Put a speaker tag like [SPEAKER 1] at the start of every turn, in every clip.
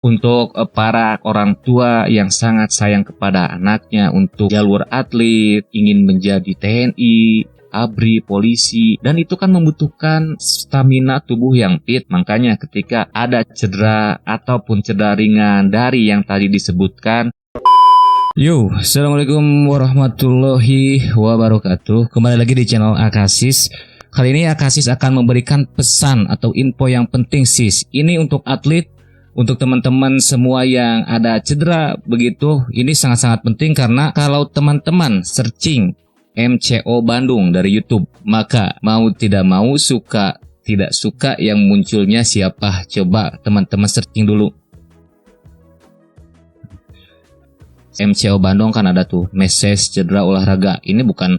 [SPEAKER 1] Untuk para orang tua yang sangat sayang kepada anaknya untuk jalur atlet, ingin menjadi TNI, ABRI, polisi, dan itu kan membutuhkan stamina tubuh yang fit. Makanya ketika ada cedera ataupun cedera ringan dari yang tadi disebutkan. Yo, assalamualaikum warahmatullahi wabarakatuh. Kembali lagi di channel Akasis. Kali ini Akasis akan memberikan pesan atau info yang penting sis. Ini untuk atlet, untuk teman-teman semua yang ada cedera begitu. Ini sangat-sangat penting karena kalau teman-teman searching MCO Bandung dari YouTube, maka mau tidak mau, suka tidak suka yang munculnya siapa? Coba teman-teman searching dulu. MCO Bandung kan ada tuh message cedera olahraga. Ini bukan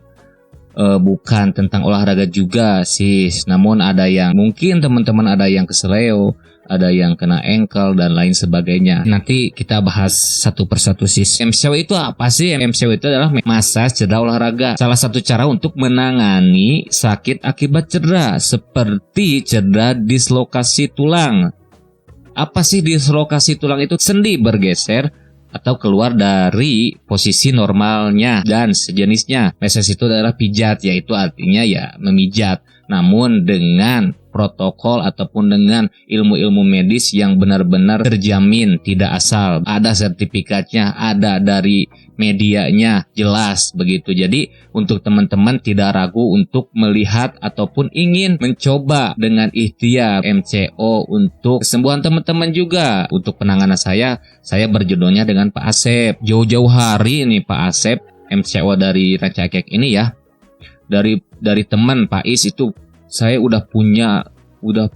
[SPEAKER 1] tentang olahraga juga sis, namun ada yang mungkin teman-teman ada yang keseleo, ada yang kena ankle dan lain sebagainya. Nanti kita bahas satu persatu sis. MCO itu apa sih? MCO itu adalah masa cedera olahraga. Salah satu cara untuk menangani sakit akibat cedera seperti cedera dislokasi tulang. Apa sih dislokasi tulang itu? Sendi bergeser atau keluar dari posisi normalnya dan sejenisnya. Meses itu adalah pijat, yaitu artinya ya memijat, namun dengan protokol ataupun dengan ilmu-ilmu medis yang benar-benar terjamin, tidak asal, ada sertifikatnya, ada dari medianya, jelas begitu. Jadi untuk teman-teman tidak ragu untuk melihat ataupun ingin mencoba dengan ikhtiar MCO untuk kesembuhan teman-teman juga. Untuk penanganan saya berjodohnya dengan Pak Asep. Jauh-jauh hari ini Pak Asep MCO dari Rancakek ini ya. Dari teman Pak Is itu saya udah punya 6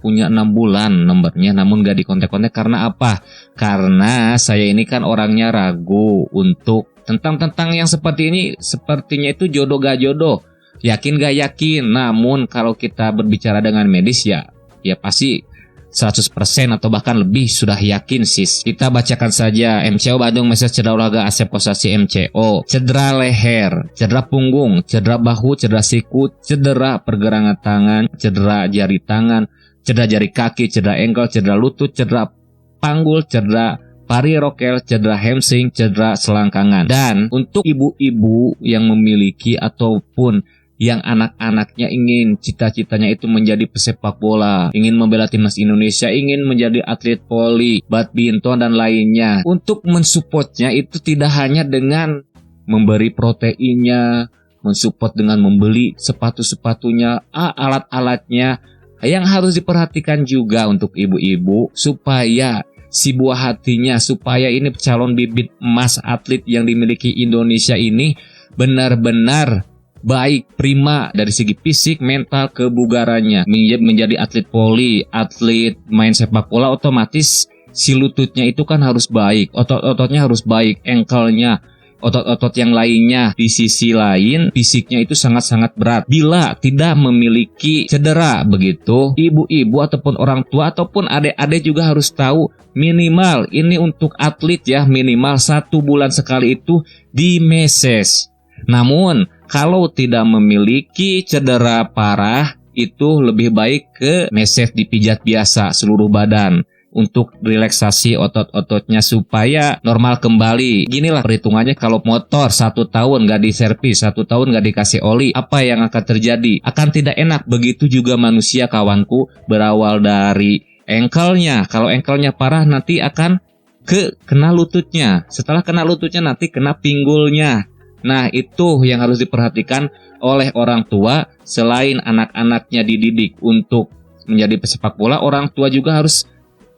[SPEAKER 1] bulan nomornya, namun gak dikontak-kontak. Karena apa? Karena saya ini kan orangnya ragu untuk tentang yang seperti ini. Sepertinya itu jodoh gak jodoh, yakin gak yakin. Namun kalau kita berbicara dengan medis ya pasti 100% atau bahkan lebih sudah yakin sis. Kita bacakan saja MCO Bandung message cedera olahraga Asep Kosasi MCO. Cedera leher, cedera punggung, cedera bahu, cedera siku, cedera pergelangan tangan, cedera jari tangan, cedera jari kaki, cedera ankle, cedera lutut, cedera panggul, cedera parirokel, cedera hamstring, cedera selangkangan. Dan untuk ibu-ibu yang memiliki ataupun yang anak-anaknya ingin cita-citanya itu menjadi pesepak bola, ingin membela timnas Indonesia, ingin menjadi atlet voli, badminton dan lainnya. Untuk mensupportnya itu tidak hanya dengan memberi proteinnya, mensupport dengan membeli sepatu-sepatunya, alat-alatnya. Yang harus diperhatikan juga untuk ibu-ibu supaya si buah hatinya, supaya ini calon bibit emas atlet yang dimiliki Indonesia ini benar-benar baik, prima dari segi fisik, mental, kebugarannya. Menjadi atlet voli, atlet main sepak bola, otomatis si lututnya itu kan harus baik, otot-ototnya harus baik, ankle-nya, otot-otot yang lainnya. Di sisi lain, fisiknya itu sangat-sangat berat. Bila tidak memiliki cedera begitu, ibu-ibu ataupun orang tua ataupun adik-adik juga harus tahu minimal ini untuk atlet ya, minimal 1 bulan sekali itu di meses. Namun kalau tidak memiliki cedera parah, itu lebih baik ke meses dipijat biasa seluruh badan untuk relaksasi otot-ototnya supaya normal kembali. Ginilah perhitungannya, kalau motor 1 tahun gak diservis, 1 tahun gak dikasih oli, apa yang akan terjadi? Akan tidak enak. Begitu juga manusia kawanku, berawal dari ankle-nya. Kalau ankle-nya parah nanti akan kena lututnya. Setelah kena lututnya nanti kena pinggulnya. Nah itu yang harus diperhatikan oleh orang tua. Selain anak-anaknya dididik untuk menjadi pesepak bola, orang tua juga harus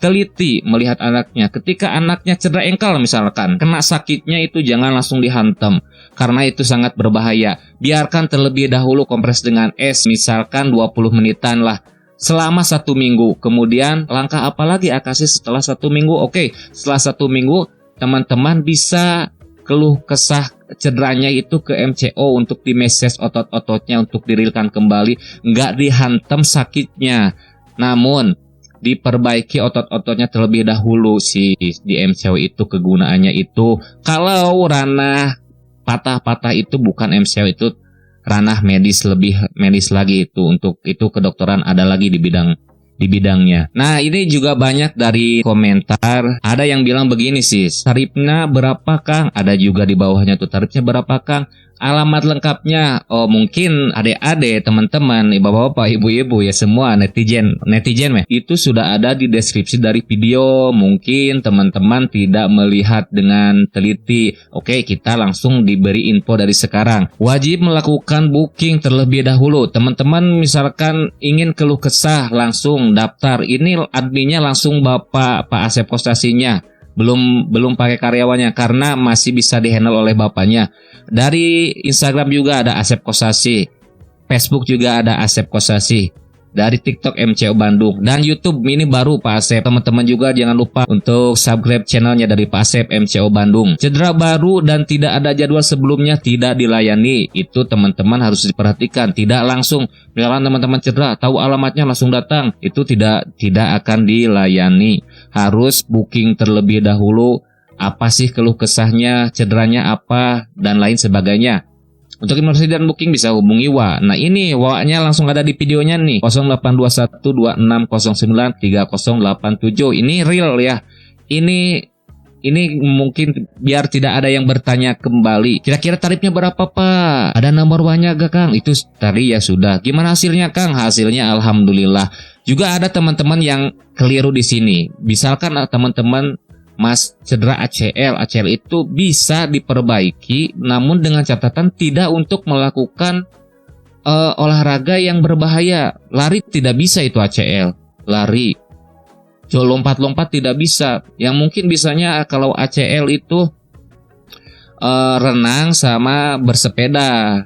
[SPEAKER 1] teliti melihat anaknya. Ketika anaknya cedera ankle misalkan, kena sakitnya itu jangan langsung dihantam, karena itu sangat berbahaya. Biarkan terlebih dahulu kompres dengan es, misalkan 20 menitan lah, selama 1 minggu. Kemudian langkah apa lagi Akasis setelah 1 minggu? Oke, setelah 1 minggu teman-teman bisa keluh kesah cederanya itu ke MCO untuk dimeses otot-ototnya untuk dirilkan kembali, nggak dihantam sakitnya, namun diperbaiki otot-ototnya terlebih dahulu sih. Di MCO itu kegunaannya itu kalau ranah patah-patah itu bukan MCO, itu ranah medis, lebih medis lagi. Itu untuk itu kedokteran ada lagi di bidang di bidangnya. Nah, ini juga banyak dari komentar. Ada yang bilang begini sih, tarifnya berapa Kang? Ada juga di bawahnya tuh, tarifnya berapa Kang? Alamat lengkapnya, oh mungkin adik-adik, teman-teman, bapak-bapak, ibu-ibu ya semua netizen itu sudah ada di deskripsi dari video. Mungkin teman-teman tidak melihat dengan teliti. Oke, kita langsung diberi info dari sekarang. Wajib melakukan booking terlebih dahulu. Teman-teman misalkan ingin keluh kesah, langsung daftar. Ini adminnya langsung Pak Asep Kostasinya. Belum pakai karyawannya karena masih bisa dihandle oleh bapaknya. Dari Instagram juga ada Asep Kostasi, Facebook juga ada Asep Kostasi, dari TikTok MCO Bandung, dan YouTube ini baru Pak Asep. Teman-teman juga jangan lupa untuk subscribe channelnya dari Pak Asep MCO Bandung. Cedera baru dan tidak ada jadwal sebelumnya tidak dilayani. Itu teman-teman harus diperhatikan. Tidak langsung, misalkan teman-teman cedera tahu alamatnya langsung datang, itu tidak akan dilayani. Harus booking terlebih dahulu. Apa sih keluh kesahnya, cederanya apa, dan lain sebagainya. Untuk informasi dan booking bisa hubungi Wa. Nah ini Wa-nya langsung ada di videonya nih, 082126093087. Ini real ya. Ini mungkin biar tidak ada yang bertanya kembali. Kira-kira tarifnya berapa Pak? Ada nomor Wa-nya gak Kang? Itu tadi ya sudah. Gimana hasilnya Kang? Hasilnya alhamdulillah. Juga ada teman-teman yang keliru di sini. Misalkan teman-teman Mas cedera ACL itu bisa diperbaiki, namun dengan catatan tidak untuk melakukan olahraga yang berbahaya. Lari tidak bisa itu ACL, lari. Lompat-lompat tidak bisa. Yang mungkin bisanya kalau ACL itu renang sama bersepeda.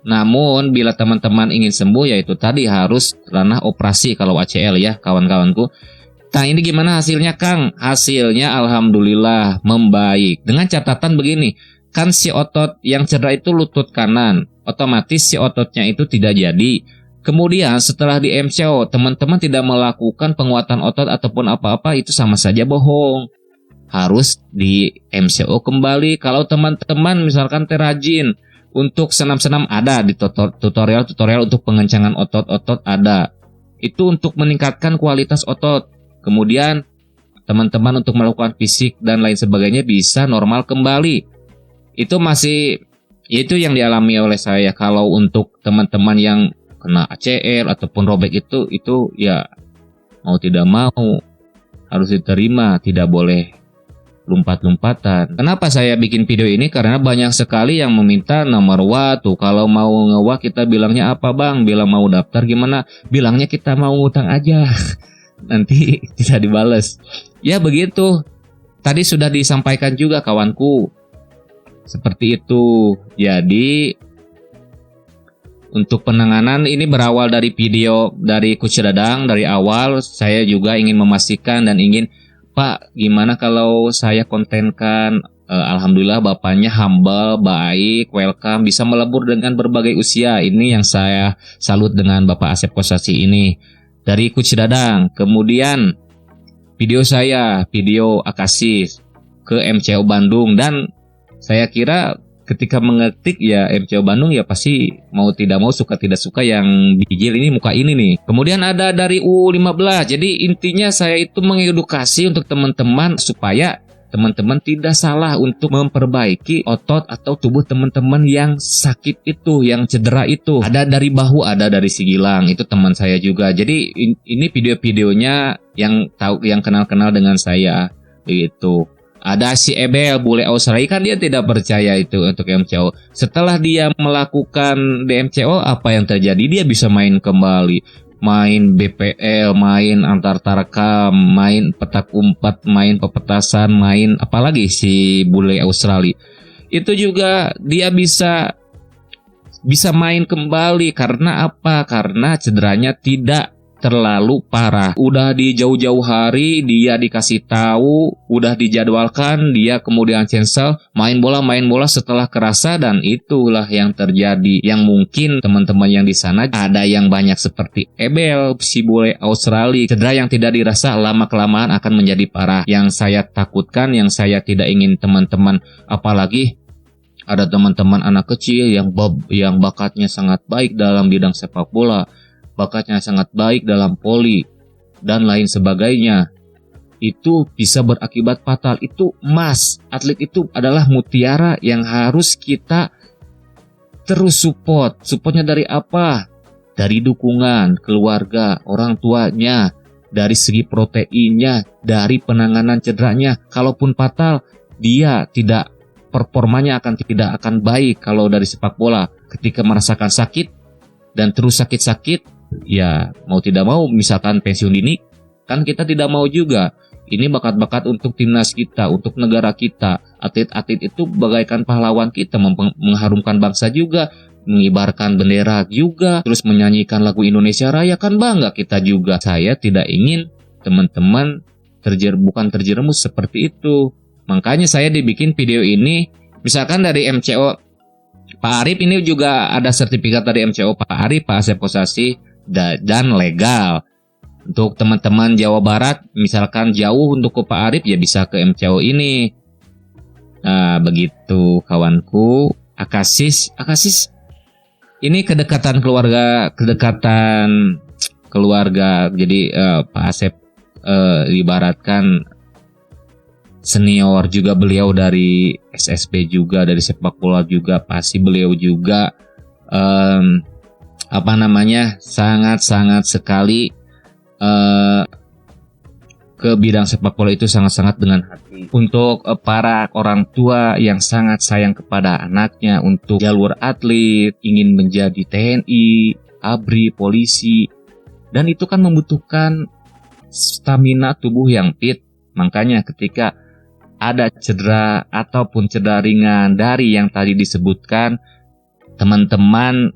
[SPEAKER 1] Namun bila teman-teman ingin sembuh, yaitu tadi harus ranah operasi kalau ACL ya kawan-kawanku. Nah ini gimana hasilnya Kang? Hasilnya alhamdulillah membaik. Dengan catatan begini, kan si otot yang cedera itu lutut kanan, otomatis si ototnya itu tidak jadi. Kemudian setelah di MCO, teman-teman tidak melakukan penguatan otot ataupun apa-apa, itu sama saja bohong. Harus di MCO kembali. Kalau teman-teman misalkan terajin untuk senam-senam, ada di tutorial untuk pengencangan otot-otot ada. Itu untuk meningkatkan kualitas otot. Kemudian teman-teman untuk melakukan fisik dan lain sebagainya bisa normal kembali. Itu masih, itu yang dialami oleh saya. Kalau untuk teman-teman yang kena ACL ataupun robek itu ya mau tidak mau harus diterima, tidak boleh lompat-lompatan. Kenapa saya bikin video ini? Karena banyak sekali yang meminta nomor Wa tuh. Kalau mau nge-Wa kita bilangnya apa Bang? Bila mau daftar gimana? Bilangnya kita mau ngutang aja. Nanti tidak dibalas. Ya begitu. Tadi sudah disampaikan juga kawanku. Seperti itu. Jadi untuk penanganan ini berawal dari video dari Coach Dadang. Dari awal saya juga ingin memastikan dan ingin, Pak gimana kalau saya kontenkan. Alhamdulillah bapaknya humble, baik, welcome, bisa melebur dengan berbagai usia. Ini yang saya salut dengan Bapak Asep Kostasi ini. Dari Coach Dadang. Kemudian video saya, video Akasih ke MCO Bandung. Dan saya kira ketika mengetik ya MCO Bandung ya pasti mau tidak mau suka tidak suka yang bijil ini muka ini nih. Kemudian ada dari U15. Jadi intinya saya itu mengedukasi untuk teman-teman supaya teman-teman tidak salah untuk memperbaiki otot atau tubuh teman-teman yang sakit itu, yang cedera itu. Ada dari bahu, ada dari sigilang. Itu teman saya juga. Jadi ini video-videonya yang tahu, yang kenal-kenal dengan saya begitu. Ada si Ebel, bule Australia, kan dia tidak percaya itu untuk MCO. Setelah dia melakukan DMCO, apa yang terjadi? Dia bisa main kembali. Main BPL, main antar tarekam, main petak umpat, main pepetasan, main apalagi si bule Australia. Itu juga dia bisa main kembali. Karena apa? Karena cederanya tidak terlalu parah. Udah di jauh-jauh hari dia dikasih tahu, udah dijadwalkan, dia kemudian cancel, main bola setelah kerasa, dan itulah yang terjadi. Yang mungkin teman-teman yang di sana ada yang banyak seperti Ebel, si bule Australia, cedera yang tidak dirasa lama-kelamaan akan menjadi parah. Yang saya takutkan, yang saya tidak ingin teman-teman, apalagi ada teman-teman anak kecil yang bakatnya sangat baik dalam bidang sepak bola, bakatnya sangat baik dalam voli, dan lain sebagainya. Itu bisa berakibat fatal. Itu emas. Atlet itu adalah mutiara yang harus kita terus support. Supportnya dari apa? Dari dukungan keluarga, orang tuanya, dari segi proteinnya, dari penanganan cederanya. Kalaupun fatal, dia performanya tidak akan baik kalau dari sepak bola. Ketika merasakan sakit dan terus sakit-sakit, ya mau tidak mau misalkan pensiun dini, kan kita tidak mau juga. Ini bakat-bakat untuk timnas kita, untuk negara kita. Atlet-atlet itu bagaikan pahlawan kita, mengharumkan bangsa juga, mengibarkan bendera juga, terus menyanyikan lagu Indonesia Raya, kan bangga kita juga. Saya tidak ingin teman-teman bukan terjerumus seperti itu. Makanya saya dibikin video ini, misalkan dari MCO Pak Arif, ini juga ada sertifikat dari MCO Pak Arif, Pak Asep Kosasi, dan legal. Untuk teman-teman Jawa Barat, misalkan jauh untuk ke Pak Arif, ya bisa ke MCO ini. Nah, begitu kawanku. Akasis, ini kedekatan keluarga. Jadi Pak Asep ibaratkan senior juga, beliau dari SSB juga, dari sepak bola juga, pasti beliau juga sangat-sangat sekali ke bidang sepak bola itu sangat-sangat dengan hati. Untuk para orang tua yang sangat sayang kepada anaknya, untuk jalur atlet, ingin menjadi TNI, ABRI, polisi, dan itu kan membutuhkan stamina tubuh yang fit. Makanya ketika ada cedera ataupun cedera ringan dari yang tadi disebutkan, teman-teman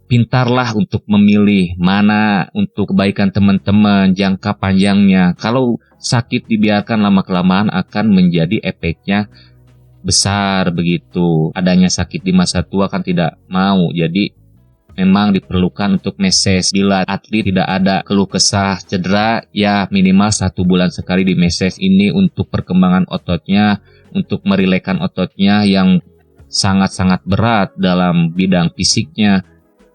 [SPEAKER 1] pintarlah untuk memilih mana untuk kebaikan teman-teman jangka panjangnya. Kalau sakit dibiarkan lama-kelamaan akan menjadi efeknya besar begitu. Adanya sakit di masa tua kan tidak mau. Jadi memang diperlukan untuk meses. Bila atlet tidak ada keluh kesah cedera, ya minimal 1 bulan sekali di meses. Ini untuk perkembangan ototnya, untuk merilekan ototnya yang sangat-sangat berat dalam bidang fisiknya.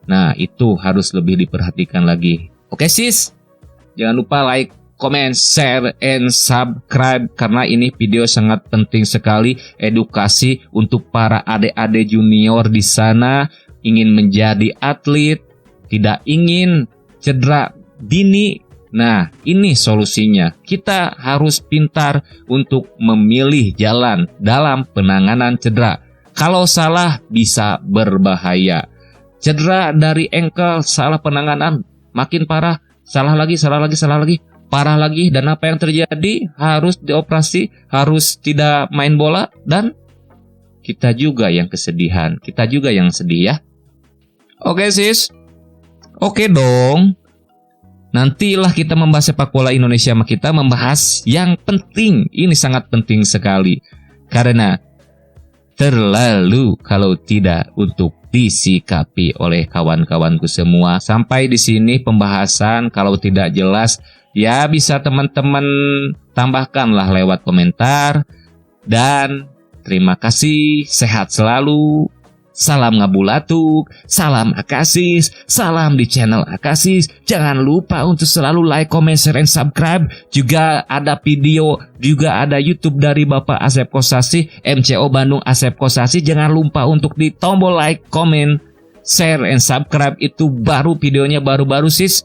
[SPEAKER 1] Nah, itu harus lebih diperhatikan lagi. Oke sis, jangan lupa like, comment, share, and subscribe, karena ini video sangat penting sekali, edukasi untuk para adik-adik junior di sana, ingin menjadi atlet, tidak ingin cedera dini. Nah, ini solusinya. Kita harus pintar untuk memilih jalan dalam penanganan cedera. Kalau salah bisa berbahaya. Cedera dari ankle, salah penanganan, makin parah, salah lagi, parah lagi, dan apa yang terjadi? Harus dioperasi, harus tidak main bola, dan kita juga yang kesedihan, kita juga yang sedih ya. Oke sis, oke dong. Nantilah kita membahas sepak bola Indonesia, kita membahas yang penting, ini sangat penting sekali, karena terlalu kalau tidak untuk disikapi oleh kawan-kawanku semua. Sampai di sini pembahasan, kalau tidak jelas ya bisa teman-teman tambahkanlah lewat komentar. Dan terima kasih, sehat selalu. Salam ngabulatuk, salam Akasis, salam di channel Akasis. Jangan lupa untuk selalu like, comment, share, and subscribe. Juga ada video, juga ada YouTube dari Bapak Asep Kosasi, MCO Bandung Asep Kosasi. Jangan lupa untuk di tombol like, comment, share, and subscribe. Itu baru videonya baru-baru sis.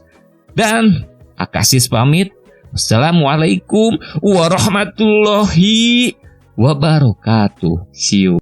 [SPEAKER 1] Dan Akasis pamit. Wassalamualaikum warahmatullahi wabarakatuh. See you.